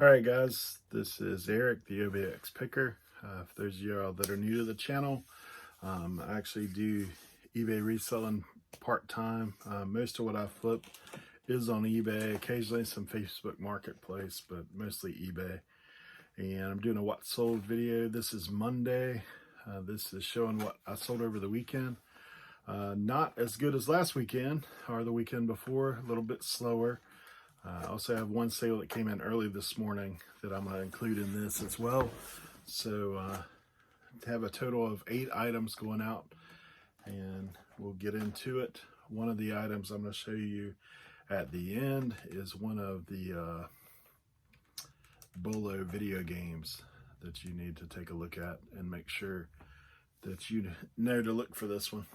All right, guys, this is Eric, the OBX Picker. For those of y'all that are new to the channel, I actually do eBay reselling part-time. Most of what I flip is on eBay, occasionally some Facebook Marketplace, but mostly eBay. And I'm doing a what sold video. This is Monday. This is showing what I sold over the weekend. Not as good as last weekend or the weekend before, a little bit slower. I also have one sale that came in early this morning that I'm going to include in this as well. So to have a total of 8 items going out, and we'll get into it. One of the items I'm going to show you at the end is one of the Bolo video games that you need to take a look at and make sure that you know to look for this one.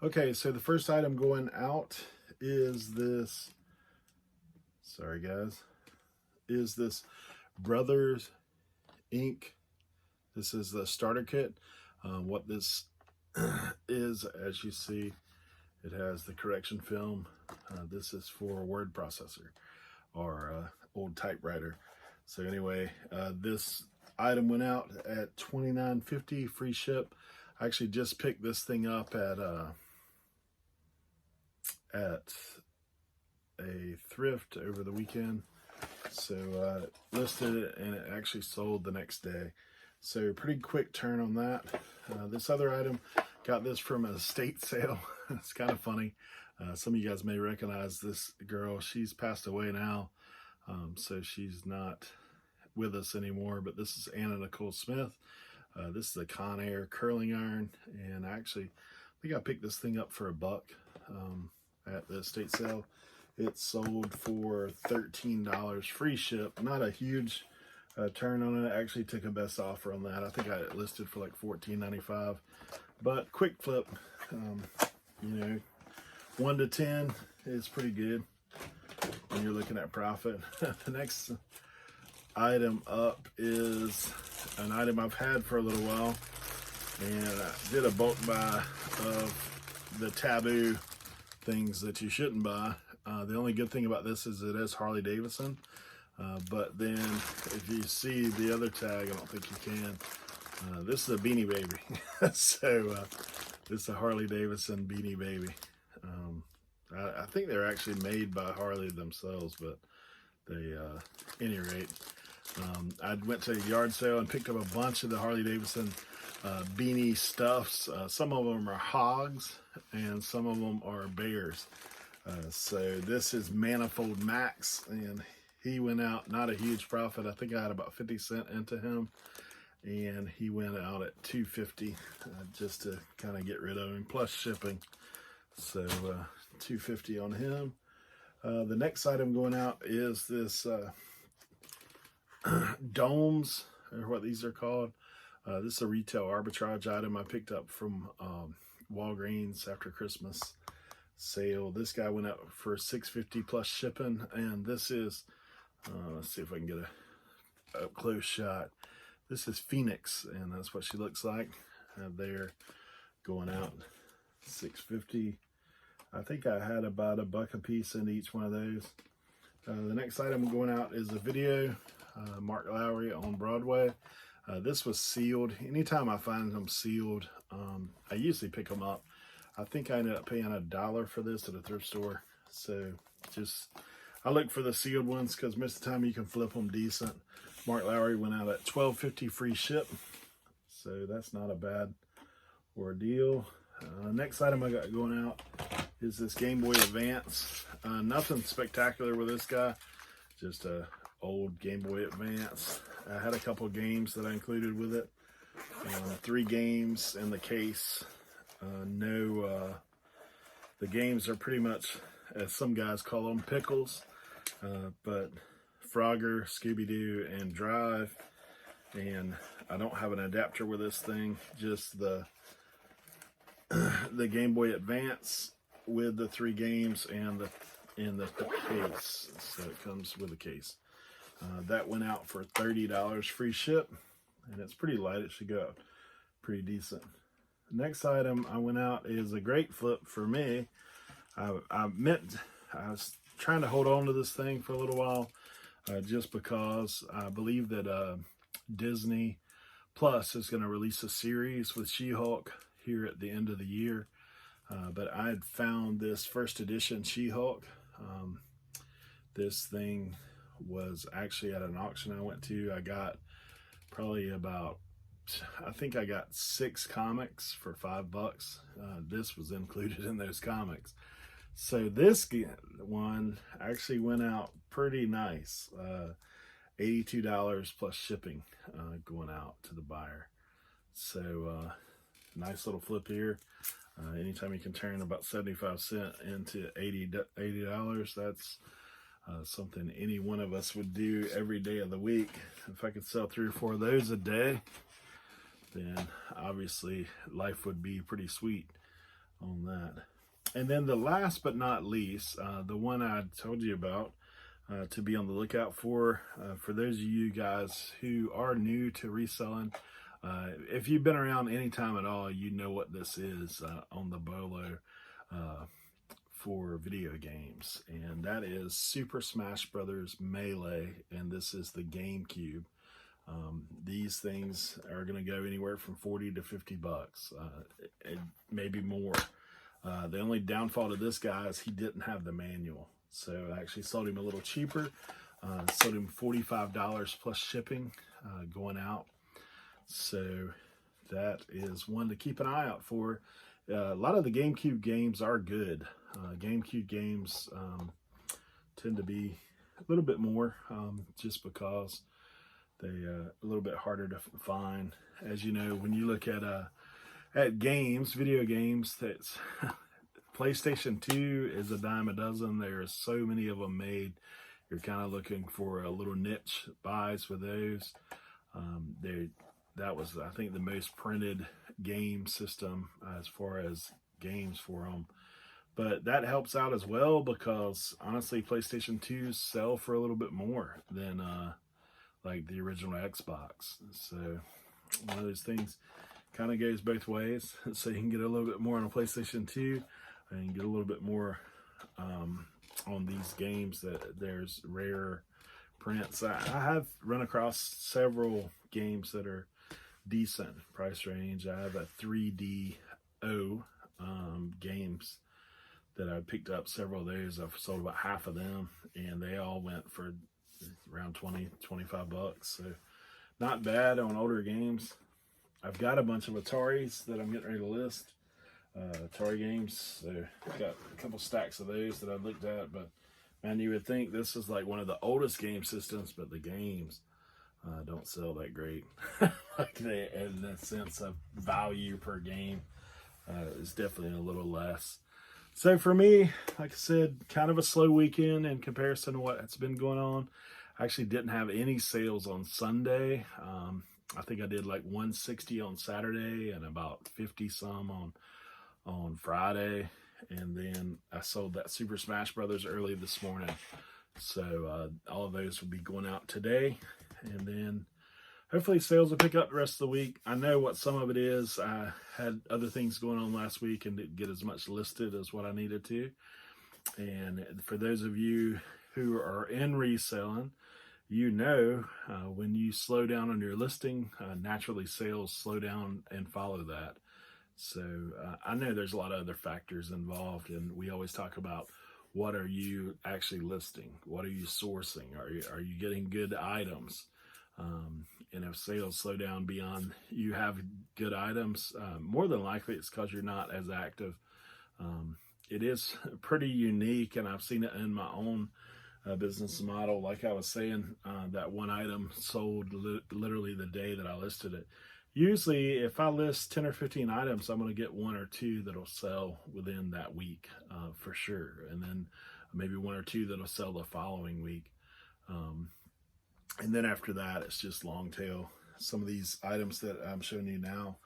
Okay, so the first item going out is this, sorry guys, is this Brothers Inc. This is the starter kit. What this is, as you see, it has the correction film. This is for word processor or old typewriter. So anyway, this item went out at $29.50 free ship. I actually just picked this thing up at a thrift over the weekend. So listed it and it actually sold the next day. So pretty quick turn on that. This other item, got this from an estate sale. It's kind of funny. Some of you guys may recognize this girl. She's passed away now. So she's not with us anymore, but this is Anna Nicole Smith. This is a Conair curling iron, and I think I picked this thing up for $1 at the estate sale. It sold for $13 free ship. Not a huge turn on it. I actually took a best offer on that. I think I listed for like $14.95, but quick flip. You know, 1 to 10 is pretty good when you're looking at profit. The next item up is an item I've had for a little while, and I did a bulk buy of the taboo things that you shouldn't buy. The only good thing about this is it is Harley Davidson, but then if you see the other tag, I don't think you can. This is a Beanie Baby. So this is a Harley Davidson Beanie Baby. I think they're actually made by Harley themselves, but they, any rate, I went to a yard sale and picked up a bunch of the Harley Davidson beanie stuffs. Some of them are hogs and some of them are bears. So this is Manifold Max, and he went out not a huge profit. I think I had about 50 cents into him, and he went out at $2.50 just to kind of get rid of him, plus shipping. So $2.50 on him. The next item going out is this domes, or what these are called. This is a retail arbitrage item I picked up from Walgreens after Christmas sale. This guy went out for $6.50 plus shipping, and this is let's see if I can get a up close shot. This is Phoenix, and that's what she looks like. They're going out $6.50. I think I had about $1 a piece in each one of those. The next item going out is a video, Mark Lowry on Broadway. This was sealed. Anytime I find them sealed, I usually pick them up. I think I ended up paying $1 for this at a thrift store. So I look for the sealed ones because most of the time you can flip them decent. Mark Lowry went out at $12.50 free ship. So that's not a bad ordeal. Next item I got going out is this Game Boy Advance. Nothing spectacular with this guy, just a old Game Boy Advance. I had a couple games that I included with it. 3 games in the case. The games are pretty much, as some guys call them, pickles, but Frogger, Scooby-Doo, and Drive. And I don't have an adapter with this thing, just the Game Boy Advance with the 3 games and the case. So it comes with a case. That went out for $30 free ship, and it's pretty light. It should go out pretty decent. Next item I went out is a great flip for me. I was trying to hold on to this thing for a little while. just because I believe that Disney Plus is going to release a series with She-Hulk here at the end of the year. But I had found this first edition She-Hulk. This thing was actually at an auction I went to. I got probably about, I think I got 6 comics for $5. This was included in those comics. So this one actually went out pretty nice. $82 plus shipping going out to the buyer. So nice little flip here. Anytime you can turn about 75 cents into $80, that's something any one of us would do every day of the week. If I could sell 3 or 4 of those a day, then obviously life would be pretty sweet on that. And then the last but not least, the one I told you about to be on the lookout for those of you guys who are new to reselling. If you've been around any time at all, you know what this is on the Bolo for video games. And that is Super Smash Brothers Melee, and this is the GameCube. These things are going to go anywhere from 40 to 50 bucks, maybe more. The only downfall to this guy is he didn't have the manual. So I actually sold him a little cheaper. Sold him $45 plus shipping going out. So that is one to keep an eye out for. A lot of the GameCube games are good. GameCube games tend to be a little bit more just because they're a little bit harder to find. As you know, when you look at games, video games, that's PlayStation 2 is a dime a dozen. There are so many of them made. You're kind of looking for a little niche buys for those. That was, I think, the most printed game system as far as games for them. But that helps out as well because, honestly, PlayStation 2s sell for a little bit more than like the original Xbox. So one of those things kind of goes both ways. So you can get a little bit more on a PlayStation 2 and get a little bit more on these games that there's rare prints. I have run across several games that are decent price range. I have a 3DO games that I picked up several of those. I've sold about half of them, and they all went for around 20, 25 bucks. So not bad on older games. I've got a bunch of Ataris that I'm getting ready to list. Atari games. So I've got a couple stacks of those that I looked at, but man, you would think this is like one of the oldest game systems, but the games don't sell that great. Like they, in the sense of value per game, is definitely a little less. So for me, like I said, kind of a slow weekend in comparison to what's been going on. I actually didn't have any sales on Sunday. I think I did like 160 on Saturday and about 50 some on Friday. And then I sold that Super Smash Brothers early this morning. So all of those will be going out today. And then hopefully sales will pick up the rest of the week. I know what some of it is. I had other things going on last week and didn't get as much listed as what I needed to. And for those of you who are in reselling, you know when you slow down on your listing, naturally sales slow down and follow that. So I know there's a lot of other factors involved, and we always talk about what are you actually listing? What are you sourcing? Are you getting good items? And if sales slow down beyond you have good items, more than likely it's because you're not as active. It is pretty unique, and I've seen it in my own business model. Like I was saying, that one item sold literally the day that I listed it. Usually, if I list 10 or 15 items, I'm going to get 1 or 2 that'll sell within that week for sure. And then maybe 1 or 2 that'll sell the following week. And then after that, it's just long tail. Some of these items that I'm showing you now,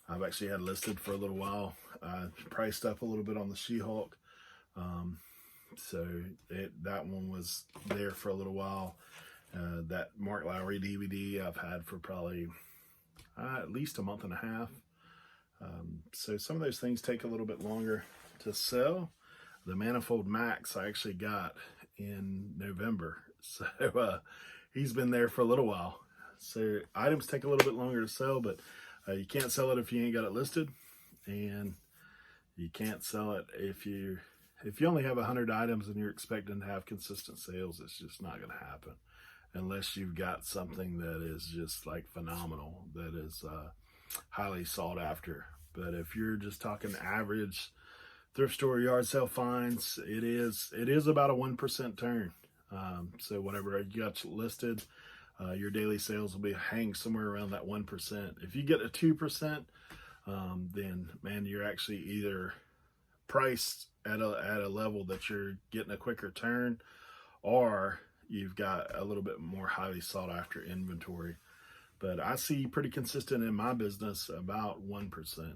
I've actually had listed for a little while. I priced up a little bit on the She-Hulk. So that one was there for a little while. That Mark Lowry DVD I've had for probably at least a month and a half. So some of those things take a little bit longer to sell. The Manifold Max I actually got in November. So he's been there for a little while. So items take a little bit longer to sell, but you can't sell it if you ain't got it listed, and you can't sell it if you only have 100 items and you're expecting to have consistent sales. It's just not going to happen unless you've got something that is just like phenomenal, that is highly sought after. But if you're just talking average thrift store yard sale finds, it is about a 1% turn. So whatever you got listed, your daily sales will be hang somewhere around that 1%. If you get a 2%, then man, you're actually either priced at a level that you're getting a quicker turn, or you've got a little bit more highly sought after inventory. But I see pretty consistent in my business about 1%.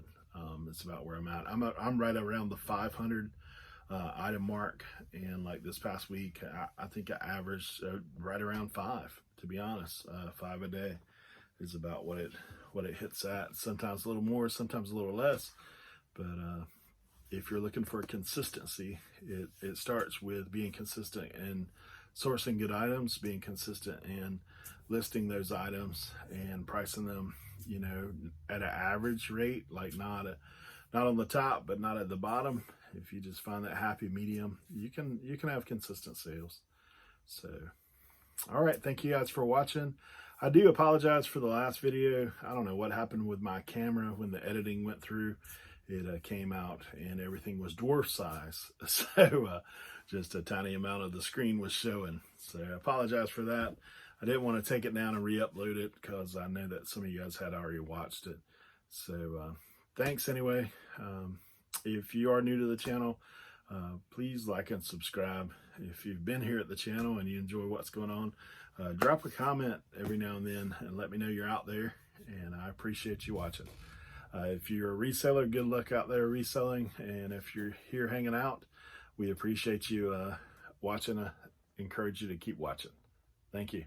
It's about where I'm at. I'm right around the 500 item mark, and like this past week, I think I averaged right around 5. To be honest, 5 a day is about what it hits at. Sometimes a little more, sometimes a little less. But if you're looking for consistency, it starts with being consistent in sourcing good items, being consistent in listing those items and pricing them, you know, at an average rate, like not on the top, but not at the bottom. If you just find that happy medium, you can have consistent sales. So, all right. Thank you guys for watching. I do apologize for the last video. I don't know what happened with my camera when the editing went through. It came out and everything was dwarf size. So just a tiny amount of the screen was showing. So I apologize for that. I didn't want to take it down and re-upload it because I know that some of you guys had already watched it. So thanks anyway. If you are new to the channel, please like and subscribe. If you've been here at the channel and you enjoy what's going on, drop a comment every now and then and let me know you're out there, and I appreciate you watching. If you're a reseller, good luck out there reselling. And if you're here hanging out, we appreciate you watching. Encourage you to keep watching. Thank you.